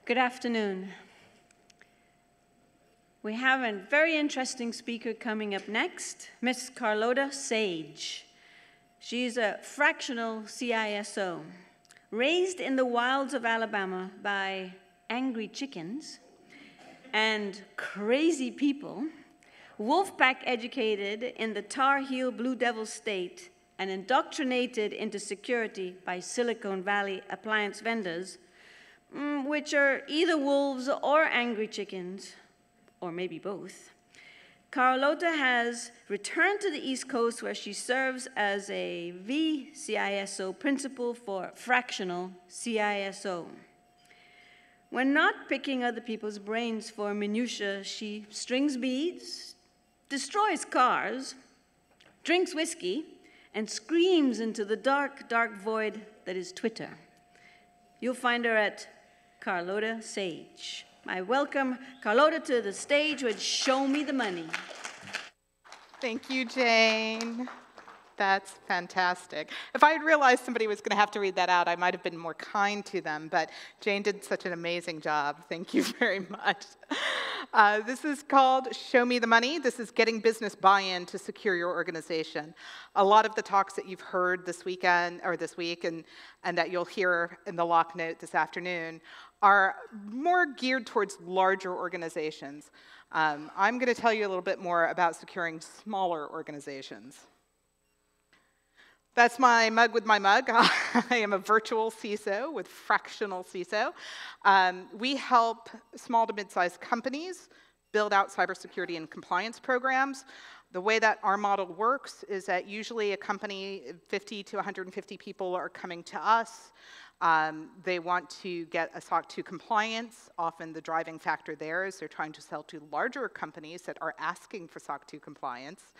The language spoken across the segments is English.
Good afternoon. We have a very interesting speaker coming up next, Miss Carlota Sage. She's a fractional CISO, raised in the wilds of Alabama by angry chickens and crazy people, Wolfpack educated in the Tar Heel Blue Devil state and indoctrinated into security by Silicon Valley appliance vendors, which are either wolves or angry chickens, or maybe both. Carlota has returned to the East Coast where she serves as a VCISO principal for fractional CISO. When not picking other people's brains for minutiae, she strings beads, destroys cars, drinks whiskey, and screams into the dark, dark void that is Twitter. You'll find her at Carlota Sage. I welcome Carlota to the stage with Show Me the Money. Thank you, Jane. That's fantastic. If I had realized somebody was going to have to read that out, I might have been more kind to them, but Jane did such an amazing job. Thank you very much. This is called Show Me the Money. This is getting business buy-in to secure your organization. A lot of the talks that you've heard this weekend, or this week, and that you'll hear in the lock note this afternoon are more geared towards larger organizations. I'm going to tell you a little bit more about securing smaller organizations. That's my mug with my mug. I am a virtual CISO with fractional CISO. We help small to mid-sized companies build out cybersecurity and compliance programs. The way that our model works is that usually a company, 50 to 150 people are coming to us. They want to get a SOC 2 compliance. Often the driving factor there is they're trying to sell to larger companies that are asking for SOC 2 compliance.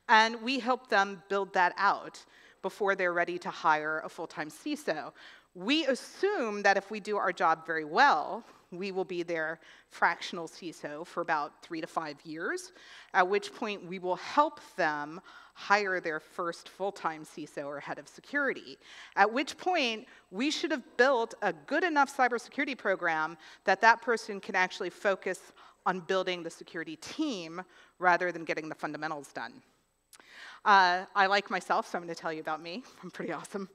And we help them build that out before they're ready to hire a full-time CISO. We assume that if we do our job very well, we will be their fractional CISO for about 3 to 5 years, at which point we will help them hire their first full-time CISO or head of security, at which point we should have built a good enough cybersecurity program that that person can actually focus on building the security team rather than getting the fundamentals done. I like myself, so I'm going to tell you about me. I'm pretty awesome.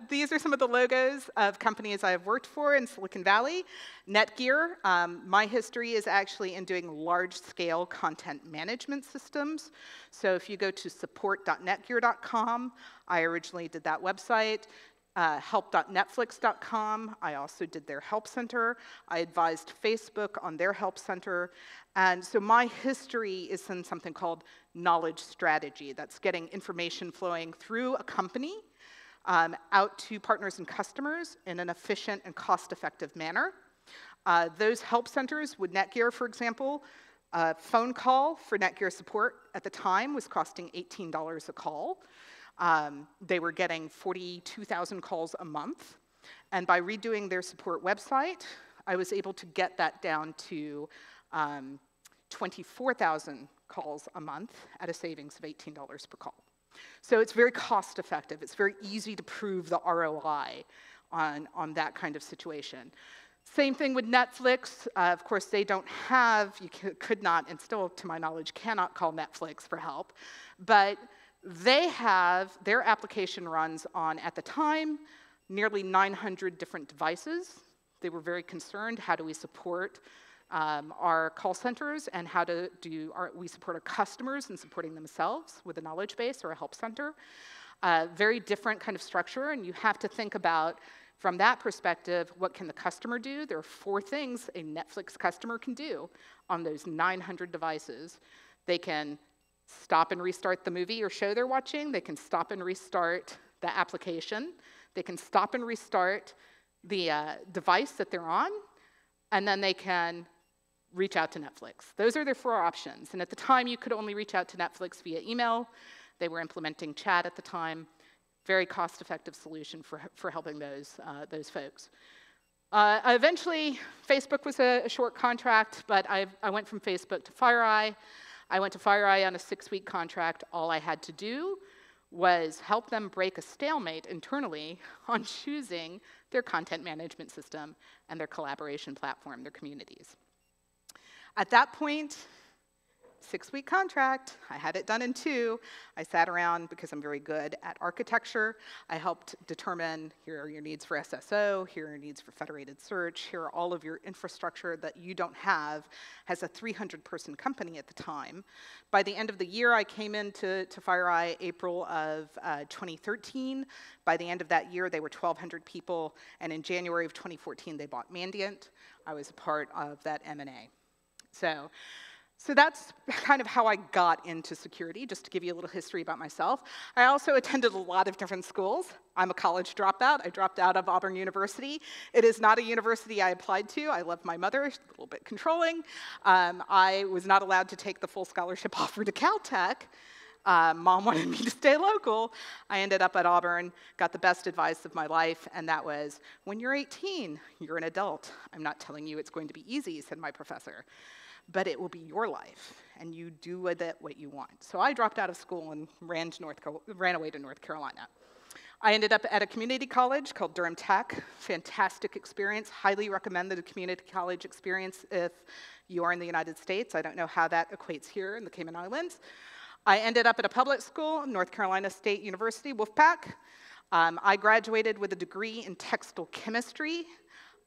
These are some of the logos of companies I've worked for in Silicon Valley. Netgear, my history is actually in doing large-scale content management systems. So if you go to support.netgear.com, I originally did that website. Help.netflix.com, I also did their help center. I advised Facebook on their help center. And so my history is in something called knowledge strategy. That's getting information flowing through a company out to partners and customers in an efficient and cost-effective manner. Those help centers with Netgear, for example, a phone call for Netgear support at the time was costing $18 a call. They were getting 42,000 calls a month. And by redoing their support website, I was able to get that down to 24,000 calls a month at a savings of $18 per call. So it's very cost effective. It's very easy to prove the ROI on that kind of situation. Same thing with Netflix. Of course, they don't have, you could not, and still to my knowledge, cannot call Netflix for help. But they have, their application runs on, at the time, nearly 900 different devices. They were very concerned, how do we support our call centers and how we support our customers in supporting themselves with a knowledge base or a help center. Very different kind of structure, and you have to think about, from that perspective, what can the customer do? There are 4 things a Netflix customer can do on those 900 devices. They can stop and restart the movie or show they're watching. They can stop and restart the application. They can stop and restart the device that they're on. And then they can reach out to Netflix. Those are their 4 options. And at the time, you could only reach out to Netflix via email. They were implementing chat at the time. Very cost-effective solution for helping those folks. Eventually, Facebook was a short contract, but I went from Facebook to FireEye. I went to FireEye on a 6-week contract. All I had to do was help them break a stalemate internally on choosing their content management system and their collaboration platform, their communities. At that point, 6-week contract, I had it done in 2. I sat around because I'm very good at architecture. I helped determine, here are your needs for SSO, here are your needs for federated search, here are all of your infrastructure that you don't have as a 300-person company at the time. By the end of the year, I came into FireEye April of 2013. By the end of that year, they were 1,200 people, and in January of 2014, they bought Mandiant. I was a part of that M&A. So that's kind of how I got into security, just to give you a little history about myself. I also attended a lot of different schools. I'm a college dropout. I dropped out of Auburn University. It is not a university I applied to. I love my mother, she's a little bit controlling. I was not allowed to take the full scholarship offer to Caltech. Mom wanted me to stay local. I ended up at Auburn, got the best advice of my life, and that was, when you're 18, you're an adult. I'm not telling you it's going to be easy, said my professor, but it will be your life, and you do with it what you want. So I dropped out of school and ran away to North Carolina. I ended up at a community college called Durham Tech. Fantastic experience. Highly recommend the community college experience if you are in the United States. I don't know how that equates here in the Cayman Islands. I ended up at a public school, North Carolina State University, Wolfpack. I graduated with a degree in textile chemistry.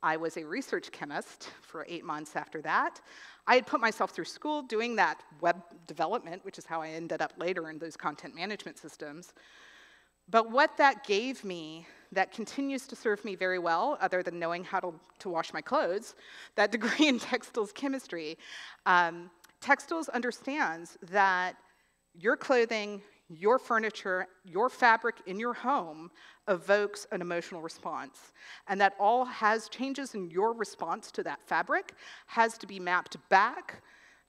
I was a research chemist for 8 months after that. I had put myself through school doing that web development, which is how I ended up later in those content management systems. But what that gave me that continues to serve me very well, other than knowing how to wash my clothes, that degree in textiles chemistry, textiles understands that your clothing, your furniture, your fabric in your home evokes an emotional response. And that all changes in your response to that fabric has to be mapped back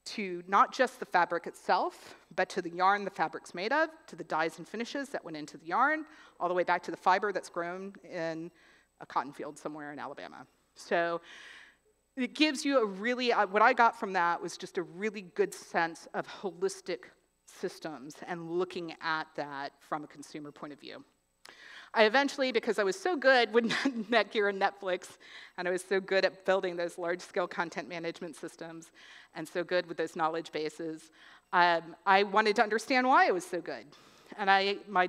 to not just the fabric itself, but to the yarn the fabric's made of, to the dyes and finishes that went into the yarn, all the way back to the fiber that's grown in a cotton field somewhere in Alabama. So it gives you a really, what I got from that was just a really good sense of holistic systems and looking at that from a consumer point of view. I eventually, because I was so good with Netgear and Netflix, and I was so good at building those large-scale content management systems, and so good with those knowledge bases, I wanted to understand why I was so good. And my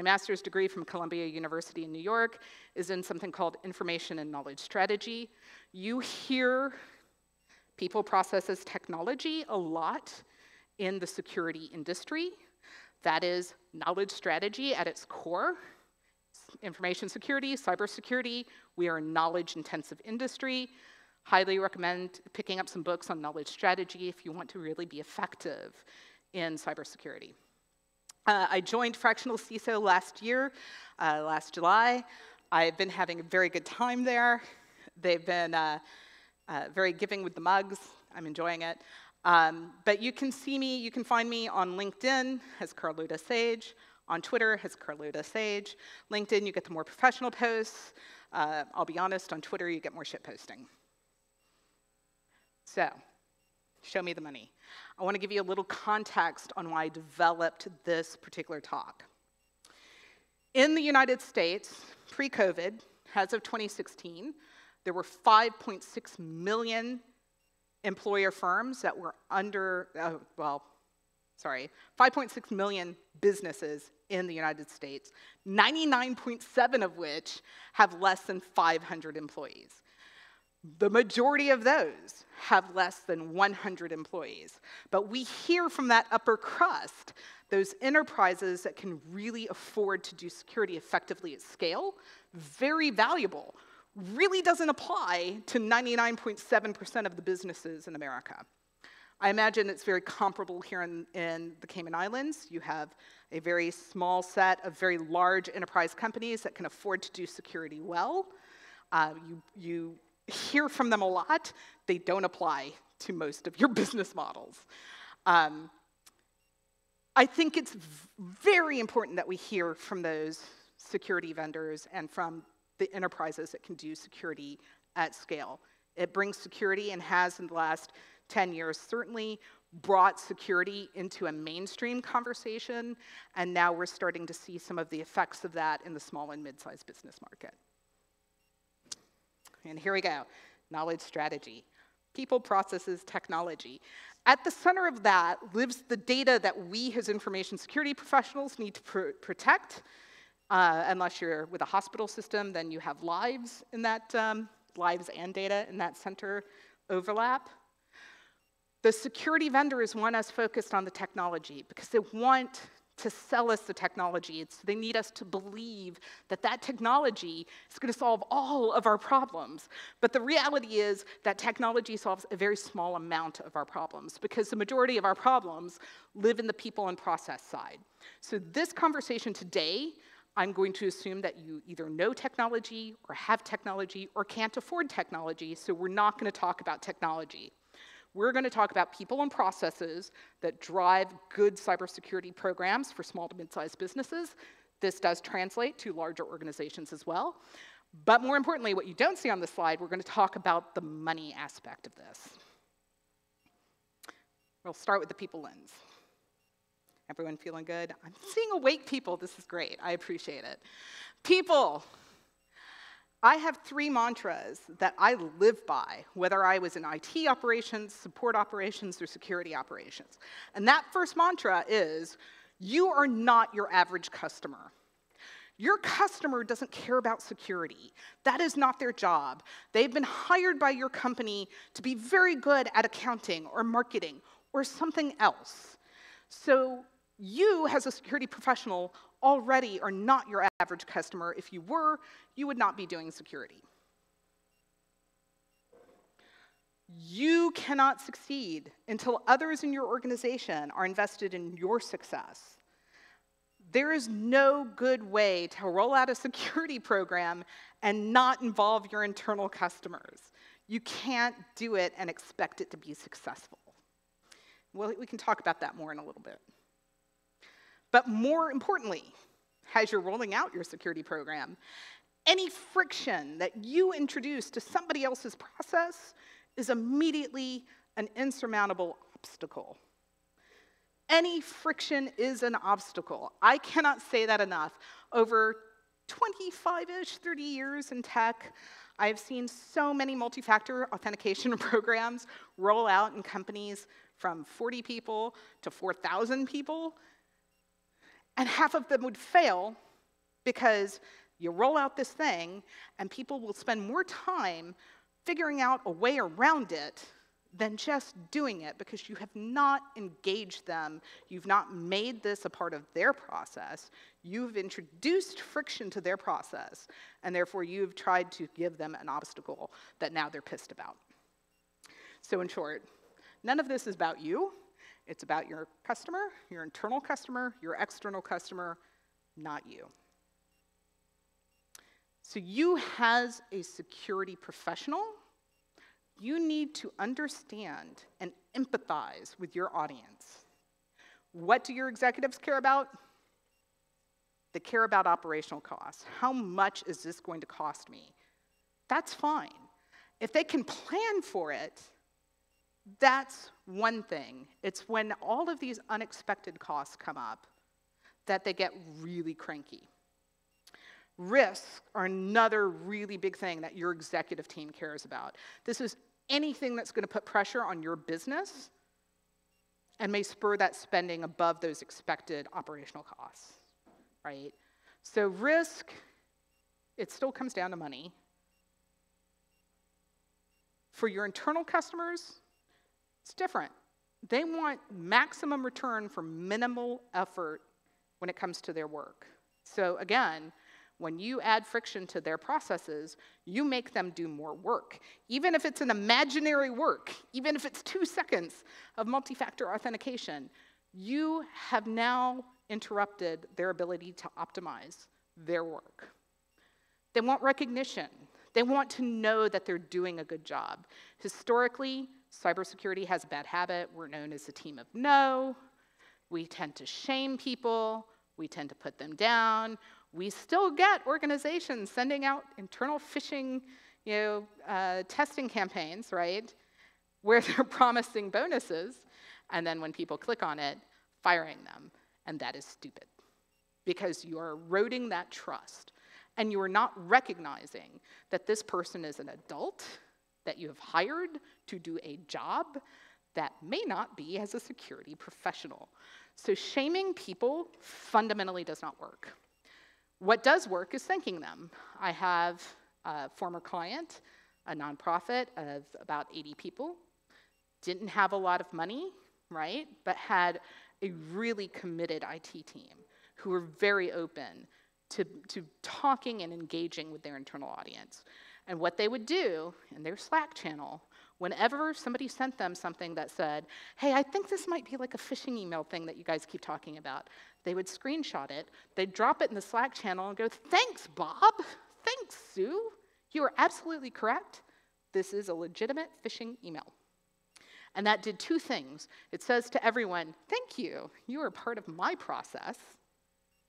master's degree from Columbia University in New York is in something called information and knowledge strategy. You hear people, processes, technology a lot in the security industry. That is knowledge strategy at its core. Information security, cybersecurity, we are a knowledge-intensive industry. Highly recommend picking up some books on knowledge strategy if you want to really be effective in cybersecurity. I joined Fractional CISO last July. I've been having a very good time there. They've been very giving with the mugs. I'm enjoying it. But you can find me on LinkedIn as Carlota Sage, on Twitter as Carlota Sage. LinkedIn, you get the more professional posts. I'll be honest, on Twitter, you get more shit posting. So, show me the money. I want to give you a little context on why I developed this particular talk. In the United States, pre-COVID, as of 2016, there were 5.6 million employer firms that were 5.6 million businesses in the United States, 99.7 of which have less than 500 employees. The majority of those have less than 100 employees. But we hear from that upper crust, those enterprises that can really afford to do security effectively at scale, very valuable, really doesn't apply to 99.7% of the businesses in America. I imagine it's very comparable here in the Cayman Islands. You have a very small set of very large enterprise companies that can afford to do security well. You hear from them a lot. They don't apply to most of your business models. I think it's very important that we hear from those security vendors and from the enterprises that can do security at scale. It brings security and has in the last 10 years certainly brought security into a mainstream conversation, and now we're starting to see some of the effects of that in the small and mid-sized business market. And here we go, knowledge strategy. People, processes, technology. At the center of that lives the data that we as information security professionals need to protect. Unless you're with a hospital system, then you have lives in that, lives and data in that center overlap. The security vendors want us focused on the technology because they want to sell us the technology. They need us to believe that that technology is going to solve all of our problems. But the reality is that technology solves a very small amount of our problems because the majority of our problems live in the people and process side. So this conversation today, I'm going to assume that you either know technology or have technology or can't afford technology, so we're not going to talk about technology. We're going to talk about people and processes that drive good cybersecurity programs for small to mid-sized businesses. This does translate to larger organizations as well. But more importantly, what you don't see on this slide, we're going to talk about the money aspect of this. We'll start with the people lens. Everyone feeling good? I'm seeing awake people. This is great. I appreciate it. People. I have 3 mantras that I live by, whether I was in IT operations, support operations, or security operations. And that first mantra is, you are not your average customer. Your customer doesn't care about security. That is not their job. They've been hired by your company to be very good at accounting or marketing or something else. So you, as a security professional, already are not your average customer. If you were, you would not be doing security. You cannot succeed until others in your organization are invested in your success. There is no good way to roll out a security program and not involve your internal customers. You can't do it and expect it to be successful. Well, we can talk about that more in a little bit. But more importantly, as you're rolling out your security program, any friction that you introduce to somebody else's process is immediately an insurmountable obstacle. Any friction is an obstacle. I cannot say that enough. Over 25-ish, 30 years in tech, I've seen so many multi-factor authentication programs roll out in companies from 40 people to 4,000 people. And half of them would fail because you roll out this thing and people will spend more time figuring out a way around it than just doing it because you have not engaged them. You've not made this a part of their process. You've introduced friction to their process, and therefore you've tried to give them an obstacle that now they're pissed about. So in short, none of this is about you. It's about your customer, your internal customer, your external customer, not you. So you, as a security professional, you need to understand and empathize with your audience. What do your executives care about? They care about operational costs. How much is this going to cost me? That's fine. If they can plan for it, that's one thing. It's when all of these unexpected costs come up that they get really cranky. Risks are another really big thing that your executive team cares about. This is anything that's going to put pressure on your business and may spur that spending above those expected operational costs, right? So risk, it still comes down to money. For your internal customers, it's different. They want maximum return for minimal effort when it comes to their work. So again, when you add friction to their processes, you make them do more work. Even if it's an imaginary work, even if it's 2 seconds of multi-factor authentication, you have now interrupted their ability to optimize their work. They want recognition. They want to know that they're doing a good job. Historically, cybersecurity has a bad habit. We're known as a team of no. We tend to shame people. We tend to put them down. We still get organizations sending out internal phishing, testing campaigns, right, where they're promising bonuses. and then when people click on it, firing them. And that is stupid, because you are eroding that trust, and you are not recognizing that this person is an adult that you have hired to do a job that may not be as a security professional. So shaming people fundamentally does not work. What does work is thanking them. I have a former client, a nonprofit of about 80 people, didn't have a lot of money, right, but had a really committed IT team who were very open to talking and engaging with their internal audience. And what they would do in their Slack channel, whenever somebody sent them something that said, hey, I think this might be like a phishing email thing that you guys keep talking about, they would screenshot it, they'd drop it in the Slack channel and go, thanks, Bob, thanks, Sue. You are absolutely correct. This is a legitimate phishing email. And that did two things. It says to everyone, thank you. You are part of my process.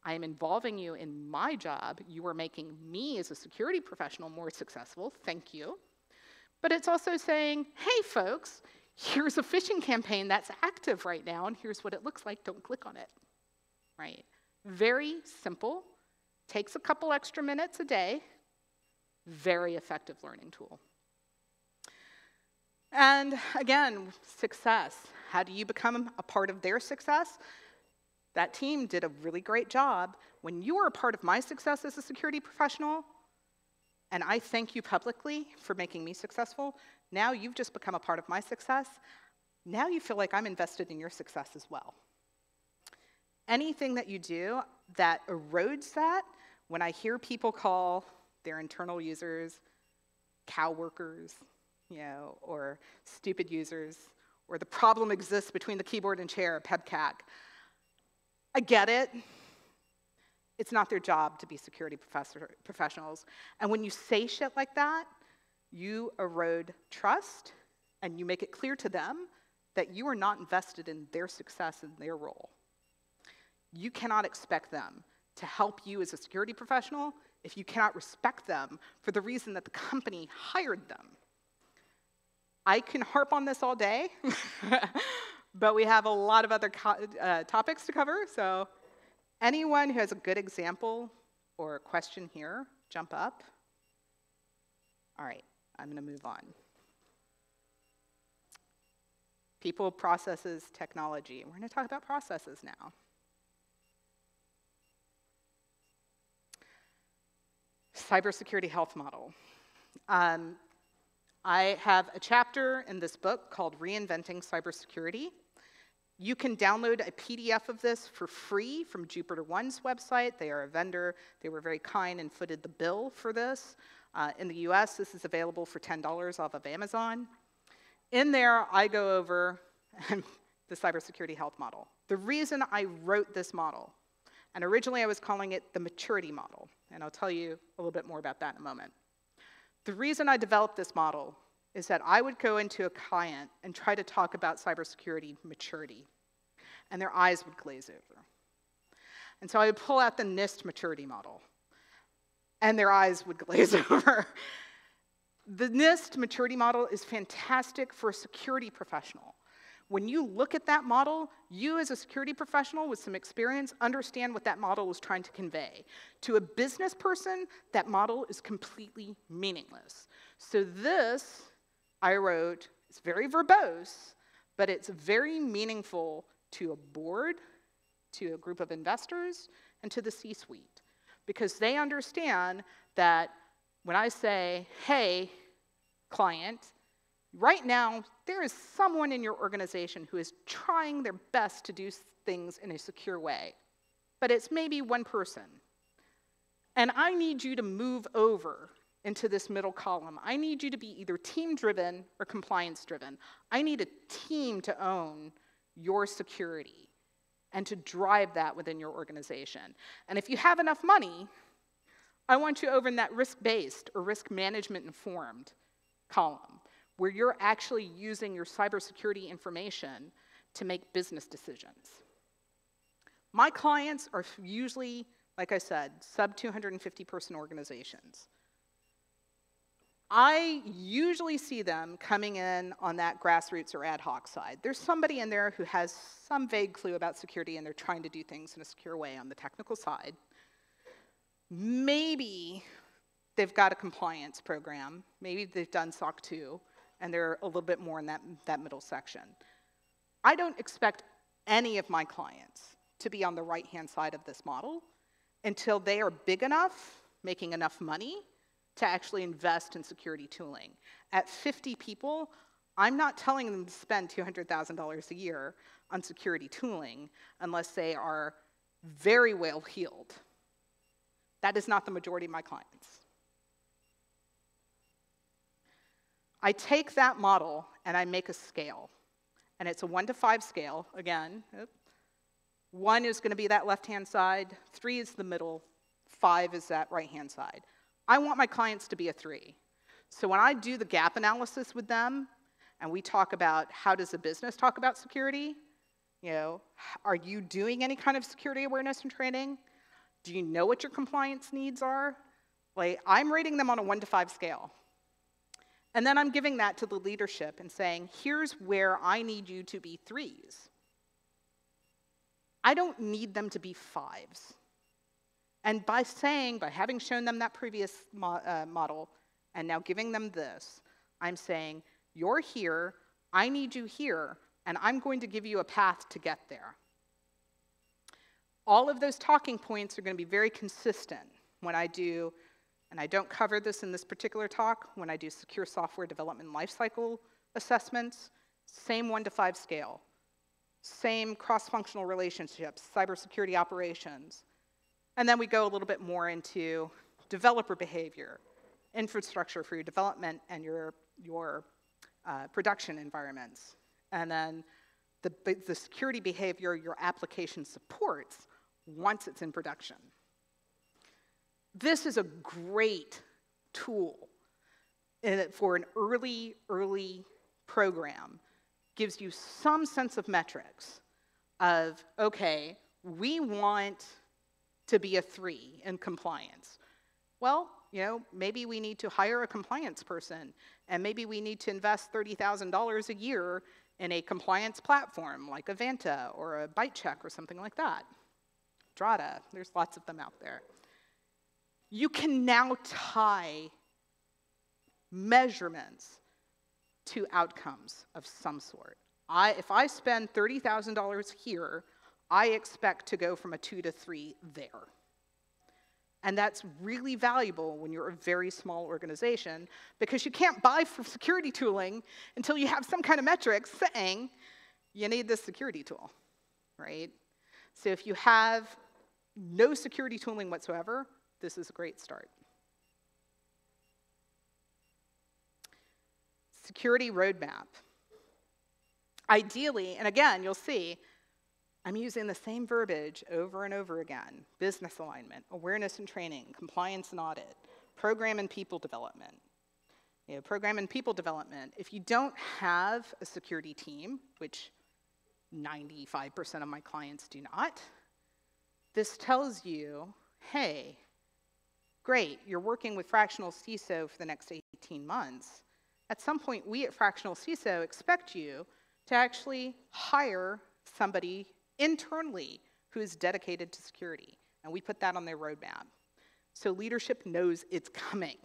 I am involving you in my job. You are making me as a security professional more successful. Thank you. But it's also saying, hey, folks, here's a phishing campaign that's active right now, and here's what it looks like. Don't click on it. Right? Very simple. Takes a couple extra minutes a day. Very effective learning tool. And again, success. How do you become a part of their success? That team did a really great job. When you are a part of my success as a security professional, and I thank you publicly for making me successful, now you've just become a part of my success. Now you feel like I'm invested in your success as well. Anything that you do that erodes that, when I hear people call their internal users cow workers, or stupid users, or the problem exists between the keyboard and chair, PEBCAC. I get it. It's not their job to be security professionals. And when you say shit like that, you erode trust, and you make it clear to them that you are not invested in their success and their role. You cannot expect them to help you as a security professional if you cannot respect them for the reason that the company hired them. I can harp on this all day, but we have a lot of other topics to cover, so anyone who has a good example or a question here, jump up. All right, I'm going to move on. People, processes, technology. We're going to talk about processes now. Cybersecurity health model. I have a chapter in this book called Reinventing Cybersecurity. You can download a PDF of this for free from Jupiter One's website. They are a vendor. They were very kind and footed the bill for this. In the US, this is available for $10 off of Amazon. In there, I go over the cybersecurity health model. The reason I wrote this model, and originally I was calling it the maturity model, and I'll tell you a little bit more about that in a moment. The reason I developed this model is that I would go into a client and try to talk about cybersecurity maturity, and their eyes would glaze over. And so I would pull out the NIST maturity model, and their eyes would glaze over. The NIST maturity model is fantastic for a security professional. When you look at that model, you as a security professional with some experience understand what that model was trying to convey. To a business person, that model is completely meaningless. So this, I wrote, it's very verbose, but it's very meaningful to a board, to a group of investors, and to the C-suite. Because they understand that when I say, hey, client, right now, there is someone in your organization who is trying their best to do things in a secure way, but it's maybe one person. And I need you to move over into this middle column. I need you to be either team-driven or compliance-driven. I need a team to own your security and to drive that within your organization. And if you have enough money, I want you over in that risk-based or risk management-informed column, where you're actually using your cybersecurity information to make business decisions. My clients are usually, like I said, sub 250 person organizations. I usually see them coming in on that grassroots or ad hoc side. There's somebody in there who has some vague clue about security and they're trying to do things in a secure way on the technical side. Maybe they've got a compliance program. Maybe they've done SOC 2, and they're a little bit more in that middle section. I don't expect any of my clients to be on the right-hand side of this model until they are big enough, making enough money, to actually invest in security tooling. At 50 people, I'm not telling them to spend $200,000 a year on security tooling unless they are very well-heeled. That is not the majority of my clients. I take that model and I make a scale. And it's a 1 to 5 scale, again. 1 is going to be that left-hand side, 3 is the middle, 5 is that right-hand side. I want my clients to be a 3. So when I do the gap analysis with them, and we talk about how does a business talk about security, are you doing any kind of security awareness and training? Do you know what your compliance needs are? I'm rating them on a 1 to 5 scale. And then I'm giving that to the leadership and saying, here's where I need you to be 3s. I don't need them to be 5s. And by having shown them that previous model, and now giving them this, I'm saying, you're here, I need you here, and I'm going to give you a path to get there. All of those talking points are going to be very consistent when I do, and I don't cover this in this particular talk, when I do secure software development lifecycle assessments, same 1 to 5 scale, same cross-functional relationships, cybersecurity operations. And then we go a little bit more into developer behavior, infrastructure for your development and your production environments. And then the security behavior your application supports once it's in production. This is a great tool for an early program. Gives you some sense of metrics of, okay, we want to be a 3 in compliance. Well, maybe we need to hire a compliance person, and maybe we need to invest $30,000 a year in a compliance platform like Avanta or a BiteCheck or something like that. Drata, there's lots of them out there. You can now tie measurements to outcomes of some sort. If I spend $30,000 here, I expect to go from a 2 to 3 there. And that's really valuable when you're a very small organization, because you can't buy for security tooling until you have some kind of metrics saying you need this security tool, right? So if you have no security tooling whatsoever, this is a great start. Security roadmap. Ideally, and again, you'll see, I'm using the same verbiage over and over again. Business alignment, awareness and training, compliance and audit, program and people development. Program and people development, if you don't have a security team, which 95% of my clients do not, this tells you, hey, great, you're working with fractional CISO for the next 18 months. At some point, we at fractional CISO expect you to actually hire somebody internally who is dedicated to security, and we put that on their roadmap. So leadership knows it's coming.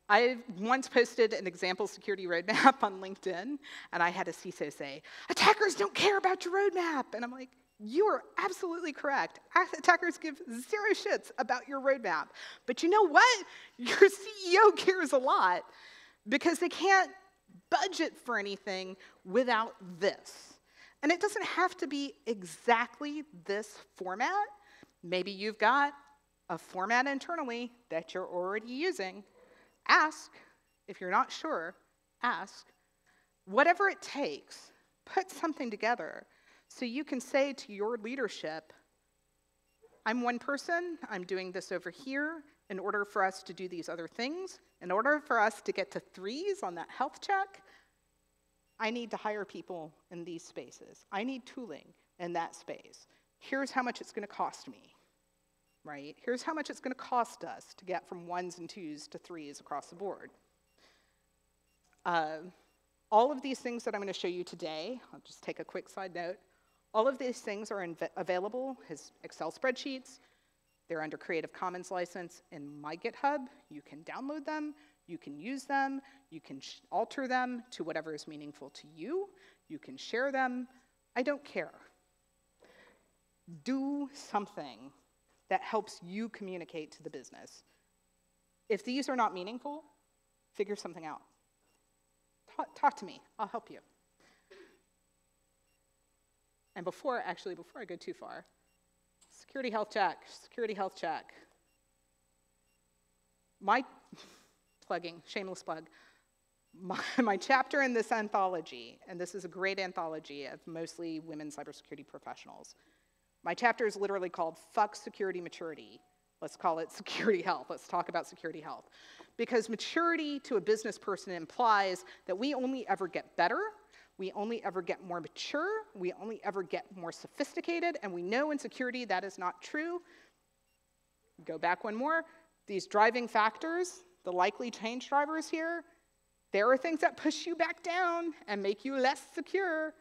I once posted an example security roadmap on LinkedIn, and I had a CISO say, attackers don't care about your roadmap. And I'm like, you are absolutely correct. Attackers give 0 shits about your roadmap. But you know what? Your CEO cares a lot, because they can't budget for anything without this. And it doesn't have to be exactly this format. Maybe you've got a format internally that you're already using. Ask. If you're not sure, ask. Whatever it takes, put something together so you can say to your leadership, I'm one person, I'm doing this over here. In order for us to do these other things, in order for us to get to 3s on that health check, I need to hire people in these spaces. I need tooling in that space. Here's how much it's going to cost me. right? Here's how much it's going to cost us to get from 1s and 2s to 3s across the board. All of these things that I'm going to show you today, I'll just take a quick side note, all of these things are available as Excel spreadsheets. They're under Creative Commons license in my GitHub. You can download them, you can use them, you can alter them to whatever is meaningful to you, you can share them. I don't care. Do something that helps you communicate to the business. If these are not meaningful, figure something out. Talk to me, I'll help you. And before I go too far, security health check, security health check. My plugging, shameless plug, my chapter in this anthology, and this is a great anthology of mostly women cybersecurity professionals. My chapter is literally called Fuck Security Maturity. Let's call it security health. Let's talk about security health. Because maturity to a business person implies that we only ever get better, we only ever get more mature, we only ever get more sophisticated, and we know in security that is not true. Go back one more. These driving factors, the likely change drivers here, there are things that push you back down and make you less secure.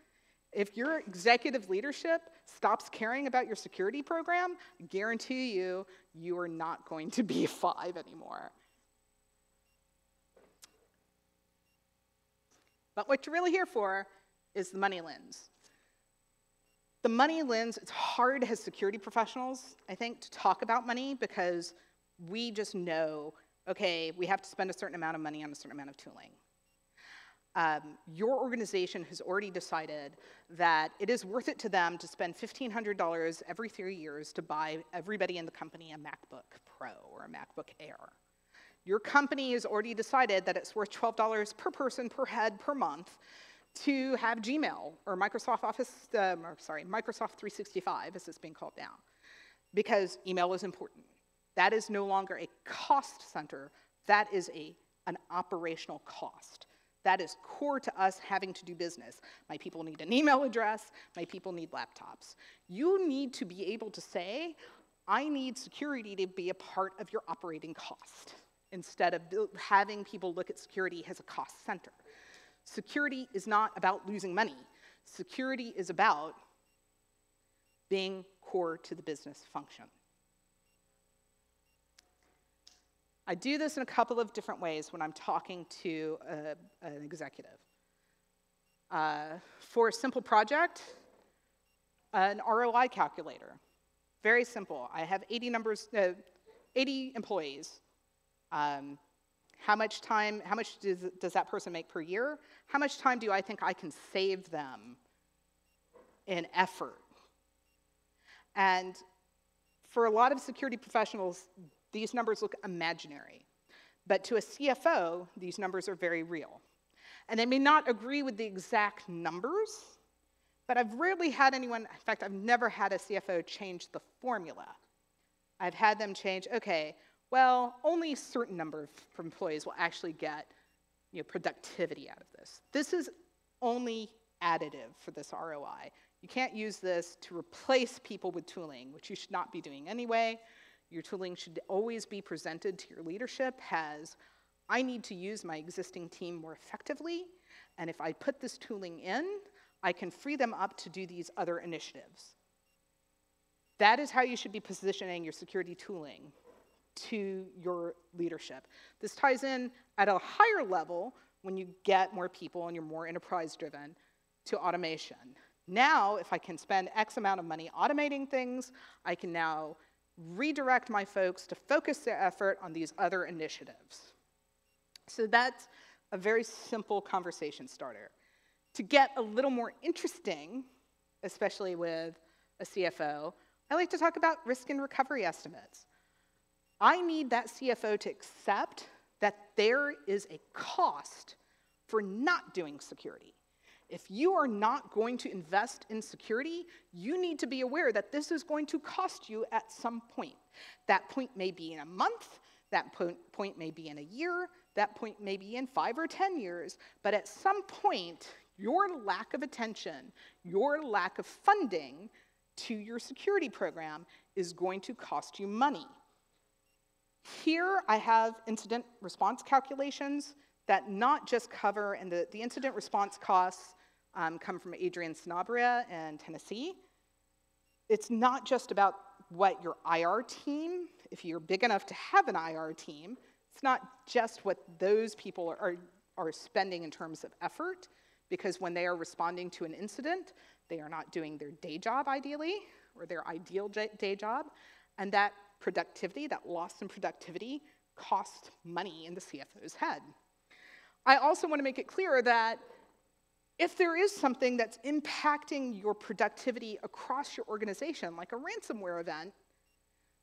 If your executive leadership stops caring about your security program, I guarantee you, you are not going to be a 5 anymore. But what you're really here for is the money lens. The money lens, it's hard as security professionals, I think, to talk about money because we just know, okay, we have to spend a certain amount of money on a certain amount of tooling. Your organization has already decided that it is worth it to them to spend $1,500 every 3 years to buy everybody in the company a MacBook Pro or a MacBook Air. Your company has already decided that it's worth $12 per person, per head, per month to have Gmail or Microsoft Microsoft 365, as it's being called now, because email is important. That is no longer a cost center. That is an operational cost. That is core to us having to do business. My people need an email address. My people need laptops. You need to be able to say, I need security to be a part of your operating cost, instead of having people look at security as a cost center. Security is not about losing money. Security is about being core to the business function. I do this in a couple of different ways when I'm talking to an executive. For a simple project, an ROI calculator. Very simple. I have 80 employees. How much does that person make per year? How much time do I think I can save them in effort? And for a lot of security professionals, these numbers look imaginary. But to a CFO, these numbers are very real. And they may not agree with the exact numbers, but I've rarely had anyone, in fact, I've never had a CFO change the formula. I've had them change, okay, well, only a certain number of employees will actually get productivity out of this. This is only additive for this ROI. You can't use this to replace people with tooling, which you should not be doing anyway. Your tooling should always be presented to your leadership as, I need to use my existing team more effectively, and if I put this tooling in, I can free them up to do these other initiatives. That is how you should be positioning your security tooling to your leadership. This ties in at a higher level when you get more people and you're more enterprise-driven to automation. Now, if I can spend X amount of money automating things, I can now redirect my folks to focus their effort on these other initiatives. So that's a very simple conversation starter. To get a little more interesting, especially with a CFO, I like to talk about risk and recovery estimates. I need that CFO to accept that there is a cost for not doing security. If you are not going to invest in security, you need to be aware that this is going to cost you at some point. That point may be in a month, that point may be in a year, that point may be in 5 or 10 years, but at some point, your lack of attention, your lack of funding to your security program is going to cost you money. Here I have incident response calculations that not just cover, and the incident response costs come from Adrian Sanabria in Tennessee. It's not just about what your IR team, if you're big enough to have an IR team, it's not just what those people are spending in terms of effort, because when they are responding to an incident, they are not doing their day job ideally, or their ideal day job, and that productivity, that loss in productivity, costs money in the CFO's head. I also want to make it clear that if there is something that's impacting your productivity across your organization, like a ransomware event,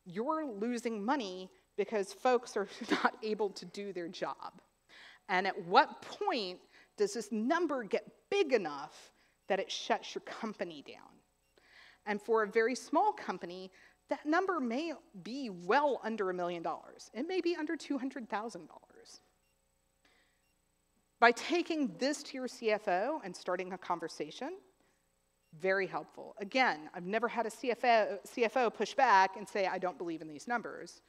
you're losing money because folks are not able to do their job. And at what point does this number get big enough that it shuts your company down? And for a very small company, that number may be well under $1 million. It may be under $200,000. By taking this to your CFO and starting a conversation, very helpful. Again, I've never had a CFO push back and say, I don't believe in these numbers.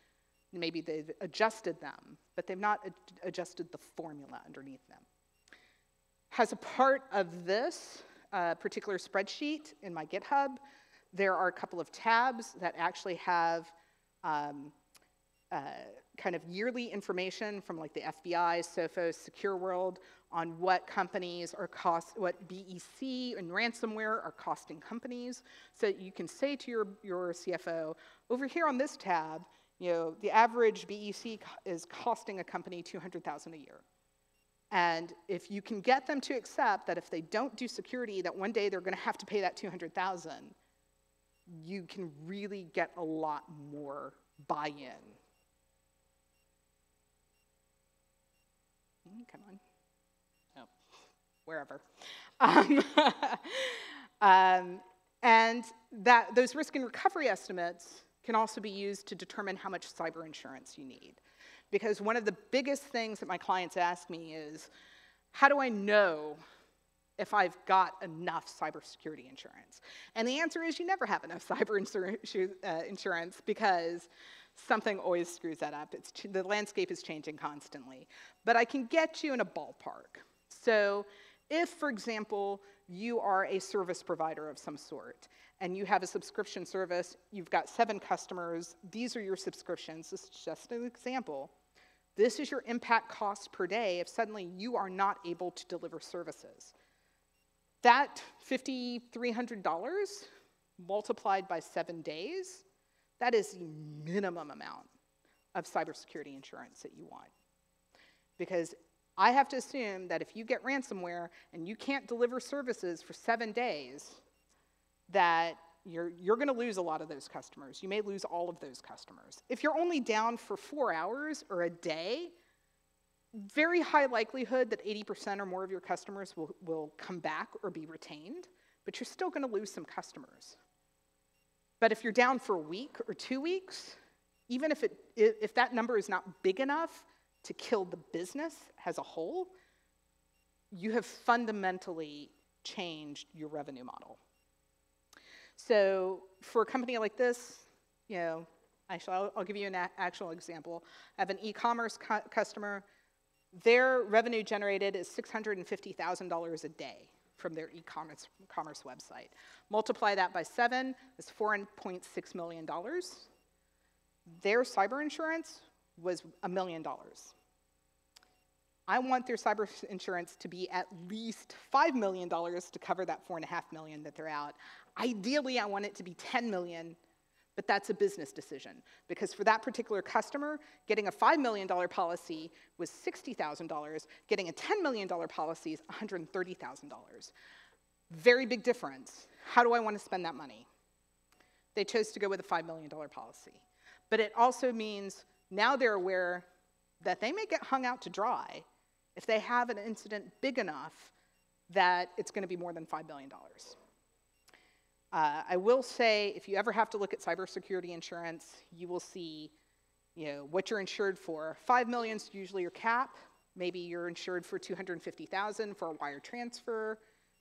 Maybe they've adjusted them, but they've not adjusted the formula underneath them. As a part of this particular spreadsheet in my GitHub, there are a couple of tabs that actually have kind of yearly information from like the FBI, Sophos, Secure World on what companies are what BEC and ransomware are costing companies. So you can say to your CFO, over here on this tab, the average BEC is costing a company $200,000 a year. And if you can get them to accept that if they don't do security, that one day they're going to have to pay that $200,000, you can really get a lot more buy-in. Come on. Oh, wherever. And those risk and recovery estimates can also be used to determine how much cyber insurance you need. Because one of the biggest things that my clients ask me is, how do I know if I've got enough cybersecurity insurance? And the answer is you never have enough cyber insurance because something always screws that up. The landscape is changing constantly. But I can get you in a ballpark. So if, for example, you are a service provider of some sort, and you have a subscription service, you've got 7 customers, these are your subscriptions, this is just an example. This is your impact cost per day if suddenly you are not able to deliver services. That $5,300 multiplied by 7 days, that is the minimum amount of cybersecurity insurance that you want. Because I have to assume that if you get ransomware and you can't deliver services for 7 days, that you're going to lose a lot of those customers. You may lose all of those customers. If you're only down for 4 hours or a day, very high likelihood that 80% or more of your customers will come back or be retained, but you're still going to lose some customers. But if you're down for a week or 2 weeks, even if that number is not big enough to kill the business as a whole, you have fundamentally changed your revenue model. So for a company like this, actually I'll give you an actual example. I have an e-commerce customer. Their revenue generated is $650,000 a day from their e-commerce website. Multiply that by 7, it's $4.6 million. Their cyber insurance was $1 million. I want their cyber insurance to be at least $5 million to cover that $4.5 million that they're out. Ideally, I want it to be $10 million, but that's a business decision. Because for that particular customer, getting a $5 million policy was $60,000. Getting a $10 million policy is $130,000. Very big difference. How do I want to spend that money? They chose to go with a $5 million policy. But it also means now they're aware that they may get hung out to dry if they have an incident big enough that it's going to be more than $5 million. I will say, if you ever have to look at cybersecurity insurance, you will see what you're insured for. $5 million is usually your cap. Maybe you're insured for $250,000 for a wire transfer.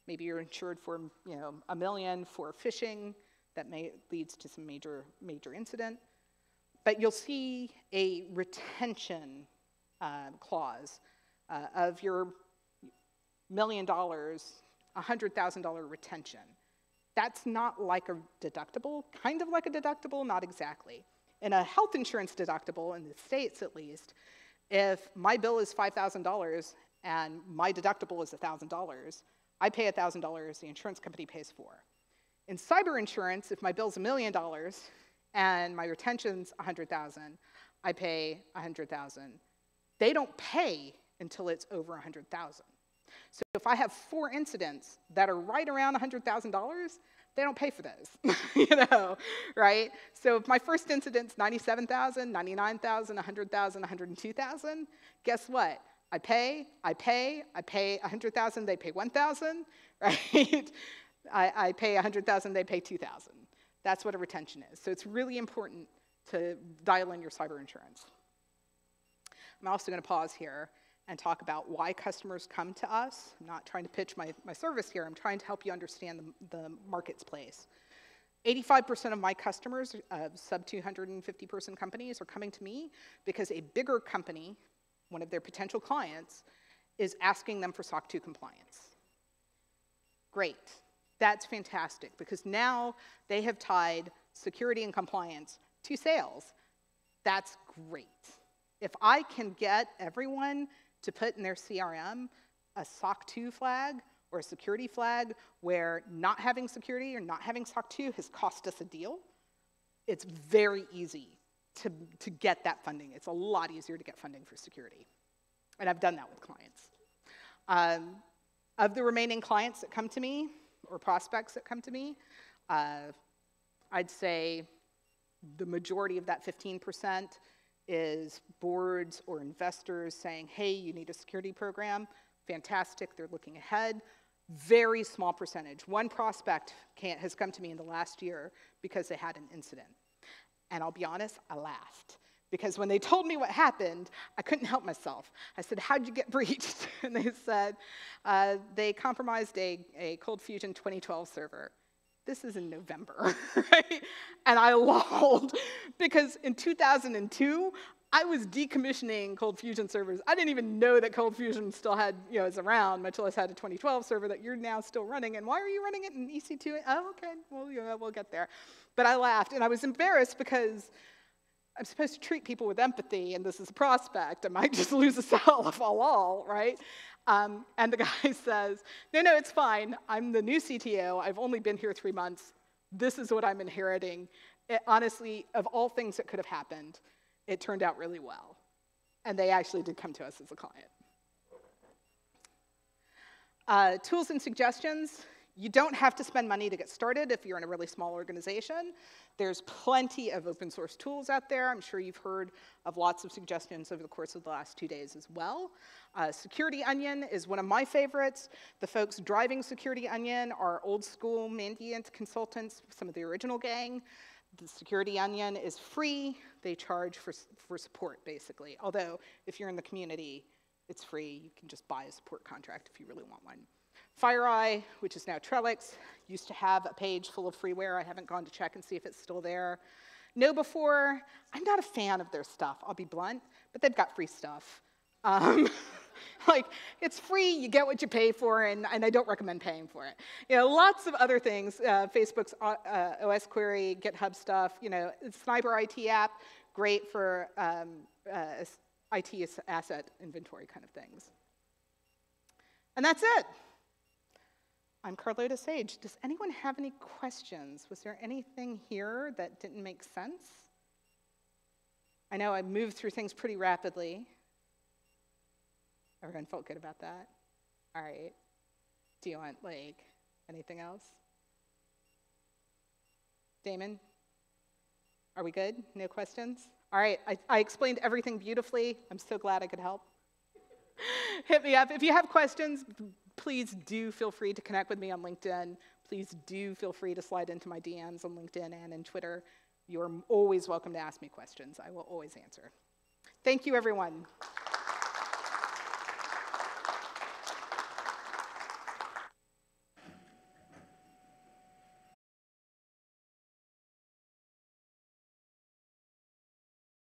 Maybe you're insured for $1 million for phishing. that leads to some major incident. But you'll see a retention clause of your $1 million, $100,000 retention. That's not like a deductible, kind of like a deductible, not exactly. In a health insurance deductible, in the States at least, if my bill is $5,000 and my deductible is $1,000, I pay $1,000, the insurance company pays $4,000. In cyber insurance, if my bill's $1 million and my retention's $100,000, I pay $100,000. They don't pay until it's over $100,000. So if I have 4 incidents that are right around $100,000, they don't pay for those, right? So if my first incident's $97,000, $99,000, $100,000, $102,000, guess what? I pay $100,000, they pay $1,000, right? I pay $100,000, they pay $2,000. That's what a retention is. So it's really important to dial in your cyber insurance. I'm also going to pause here and talk about why customers come to us. I'm not trying to pitch my service here. I'm trying to help you understand the marketplace. 85% of my customers of sub-250 person companies are coming to me because a bigger company, one of their potential clients, is asking them for SOC 2 compliance. Great. That's fantastic, because now they have tied security and compliance to sales. That's great. If I can get everyone to put in their CRM a SOC 2 flag or a security flag where not having security or not having SOC 2 has cost us a deal, it's very easy to get that funding. It's a lot easier to get funding for security. And I've done that with clients. Of the remaining clients that come to me, or prospects that come to me, I'd say the majority of that 15% is boards or investors saying, hey, you need a security program. Fantastic, they're looking ahead. Very small percentage. One prospect has come to me in the last year because they had an incident. And I'll be honest, I laughed. Because when they told me what happened, I couldn't help myself. I said, how'd you get breached? And they said, they compromised a Cold Fusion 2012 server. This is in November, right? And I lolled, because in 2002, I was decommissioning Cold Fusion servers. I didn't even know that Cold Fusion still had, is around, much less had a 2012 server that you're now still running. And why are you running it in EC2? Oh, okay, well, we'll get there. But I laughed, and I was embarrassed because I'm supposed to treat people with empathy, and this is a prospect. I might just lose a sale if I'll all, right? And the guy says, no, it's fine. I'm the new CTO. I've only been here 3 months. This is what I'm inheriting. Honestly, of all things that could have happened, it turned out really well. And they actually did come to us as a client. Tools and suggestions. You don't have to spend money to get started if you're in a really small organization. There's plenty of open source tools out there. I'm sure you've heard of lots of suggestions over the course of the last 2 days as well. Security Onion is one of my favorites. The folks driving Security Onion are old school Mandiant consultants, some of the original gang. The Security Onion is free. They charge for support, basically. Although, if you're in the community, it's free. You can just buy a support contract if you really want one. FireEye, which is now Trellix, used to have a page full of freeware. I haven't gone to check and see if it's still there. KnowBe4, I'm not a fan of their stuff, I'll be blunt, but they've got free stuff. Like, it's free, you get what you pay for, and I don't recommend paying for it. Lots of other things, Facebook's OS query, GitHub stuff, Sniper IT app, great for IT asset inventory kind of things. And that's it. I'm Carlota Sage. Does anyone have any questions? Was there anything here that didn't make sense? I know I moved through things pretty rapidly. Everyone felt good about that? All right. Do you want, anything else? Damon? Are we good? No questions? All right. I explained everything beautifully. I'm so glad I could help. Hit me up. If you have questions, please do feel free to connect with me on LinkedIn. Please do feel free to slide into my DMs on LinkedIn and on Twitter. You're always welcome to ask me questions. I will always answer. Thank you, everyone.